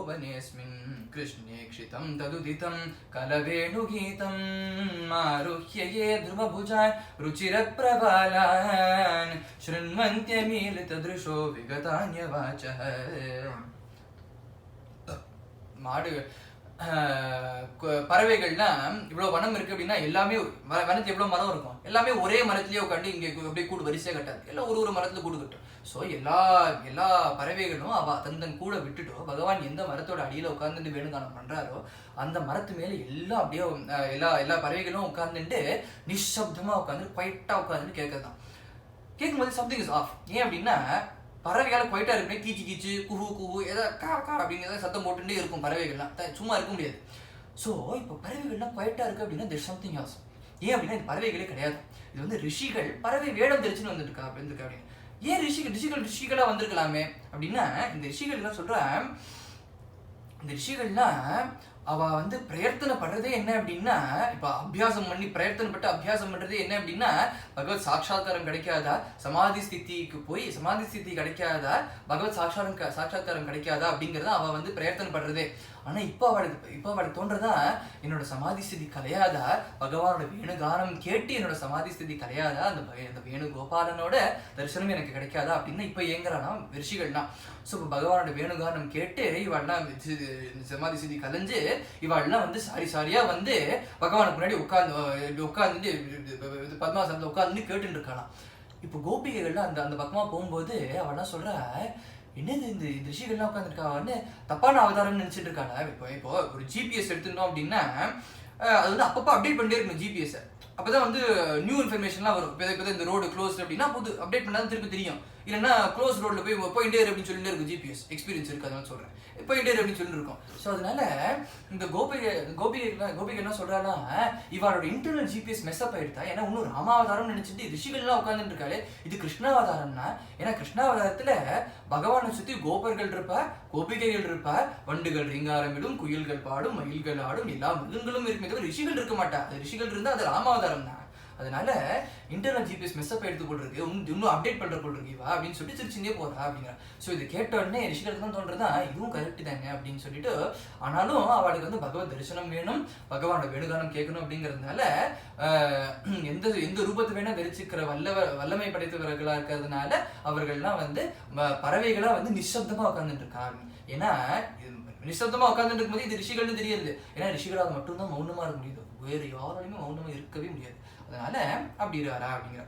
वनेऽस्मिन् कृष्णे क्षितं तदुदितं कलवेणु गीतं आरुह्य ये ध्रुवभुजान् रुचिरप्रबालान् शृण्वन्त्यमीलितदृशो विगतान्यवाचः. மாடு பறவைகள்லாம் இவ்வளோ வனம் இருக்கு அப்படின்னா எல்லாமே வனத்து எவ்வளோ மரம் இருக்கும், எல்லாமே ஒரே மரத்துலேயே உட்காந்து இங்கே அப்படியே கூடு வரிசையாக கட்டாது, எல்லாம் ஒரு மரத்துல கூடு கட்டும். ஸோ எல்லா பறவைகளும் தந்தன் கூட விட்டுட்டோ பகவான் எந்த மரத்தோட அடியில் உட்காந்துட்டு வேணுகானம் பண்றாரோ அந்த மரத்து மேலே எல்லாம் அப்படியே எல்லா பறவைகளும் உட்காந்துட்டு நிஷப்தமா உட்காந்து குவைட்டா உட்காந்துட்டு கேட்கறதான். கேட்கும்போது சம்திங் இஸ் ஆஃப். ஏன் அப்படின்னா பறவைகள் குவைட்டா இருக்கு, கீச்சு கீச்சு குஹு குஹு ஏதாவது கா கா அப்படிங்கிறத சத்தம் போட்டுட்டே இருக்கும் பறவைகள்லாம், சும்மா இருக்க முடியாது. ஸோ இப்போ பறவைகள்லாம் குவைட்டா இருக்கு அப்படின்னா there's something else. ஏன் அப்படின்னா இது பறவைகளே கிடையாது, இது வந்து ரிஷிகள் பறவை வேடம் தெரிச்சுன்னு வந்துருக்கா அப்படின்னு. ஏன் ரிஷிகளா வந்திருக்கலாமே அப்படின்னா இந்த ரிஷிகள் எல்லாம் சொல்றேன், இந்த ரிஷிகள்லாம் அவ வந்து பிரயத்தனை பண்றதே என்ன அப்படின்னா, இப்ப அபியாசம் பண்ணி பிரயத்தனப்பட்டு அபியாசம் பண்றதே என்ன அப்படின்னா பகவத் சாட்சாத்காரம் கிடைக்காதா, சமாதி ஸ்திதிக்கு போய் சமாதி ஸ்திதி கிடைக்காதா, பகவத் சாட்சாத்காரம் கிடைக்காதா அப்படிங்கறத அவ வந்து பிரயத்தனை பண்றதே. ஆனா இப்ப அவளுக்கு தோன்றதா என்னோட சமாதி ஸ்திதி கலையாதா, பகவானோட வேணுகானம் கேட்டு என்னோட சமாதி ஸ்திதி கலையாதா, அந்த வேணுகோபாலனோட தரிசனம் எனக்கு கிடைக்காதா அப்படின்னு இப்ப ஏங்குறானா ரிஷிகள்னா. ஸோ இப்போ பகவானோட வேணுகானம் கேட்டு இவாள்லாம் சமாதி ஸ்திதி கலைஞ்சு இவாள்லாம் வந்து சாரியா வந்து பகவானுக்கு முன்னாடி உட்கார்ந்து பத்மாசனத்துல உட்கார்ந்து கேட்டுட்டு இருக்காளாம். இப்போ கோபிகைகள்லாம் அந்த பக்கமா போகும்போது அவள்லாம் சொல்றா, என்னது இந்த ரிஷிகள்லாம் உட்காந்துருக்கான்னு தப்பான அவதாரம்னு நினைச்சிட்டு இருக்காங்க. இப்போ ஒரு ஜிபிஎஸ் எடுத்துட்டோம் அப்படின்னா அது வந்து அப்பப்போ அப்டேட் பண்ணிட்டே இருக்கணும் ஜிபிஎஸ். அப்பதான் வந்து நியூ இன்ஃபர்மேஷன்லாம் வரும். இப்போ இந்த ரோடு க்ளோஸ் அப்படின்னா புது அப்டேட் பண்ணாலும் திருப்பி தெரியும். இல்லைன்னா க்ளோஸ் ரோட்ல போயிட்டே அப்படின்னு சொல்லிட்டு இருக்கும். ஜிபிஎஸ் எக்ஸ்பீரியன்ஸ் இருக்கு, அதனால சொல்றேன் போயிட்டே அப்படின்னு சொல்லிட்டு இருக்கோம். ஸோ அதனால இந்த கோபிகை என்ன சொல்றானா, இவளோட இன்டர்னல் ஜிபிஎஸ் மெஸ்அப் ஆயிடுதா. ஏன்னா இன்னும் ராமாவதாரம் நினைச்சிட்டு ரிஷிகள்லாம் உட்காந்துட்டு இருக்காரு, இது கிருஷ்ணாவதாரம்னா. ஏன்னா கிருஷ்ணாவதாரத்துல பகவானை சுத்தி கோபர்கள் இருப்பா, கோபிகைகள் இருப்பா, வண்டுகள் ரீங்காரமிடும், குயில்கள் பாடும், மயில்கள் ஆடும், எல்லா மிருகங்களும் இருக்குமே தவிர ரிஷிகள் இருக்க மாட்டா. அது ரிஷிகள் இருந்தா அது ராமாவதாரம் தான். அதனால இன்டர்னல் ஜிபிஎஸ் மெஸ்அப் எடுத்து போட்டுருக்கு, இன்னும் அப்டேட் பண்ற போட்டுருக்கீவா அப்படின்னு சொல்லிட்டு சிரிச்சுட்டே போறா அப்படிங்கிற. ஸோ இது கேட்ட உடனே ரிஷிகளுக்கு தான் தோன்றதான் இதுவும் கரெக்ட் தானே அப்படின்னு சொல்லிட்டு. ஆனாலும் அவளுக்கு வந்து பகவத் தரிசனம் வேணும், பகவானோட வேணுகானம் கேட்கணும் அப்படிங்கிறதுனால எந்த ரூபத்தை வேணா தரிசிக்கிற வல்லமை படைத்தவர்களா இருக்கிறதுனால அவர்கள்லாம் வந்து பறவைகளா வந்து நிசப்தமா உட்காந்துட்டு இருக்காங்க. ஏன்னா நிசப்தமா உட்காந்துட்டு இருக்கும்போது இது ரிஷிகள்னு தெரியுது. ஏன்னா ரிஷிகளால் மட்டும்தான் மௌனமா இருக்க முடியுது, வேறு யாராலையுமே மௌனமா இருக்கவே முடியாது. அதனால அப்படி இருக்காரா அப்படிங்கிற.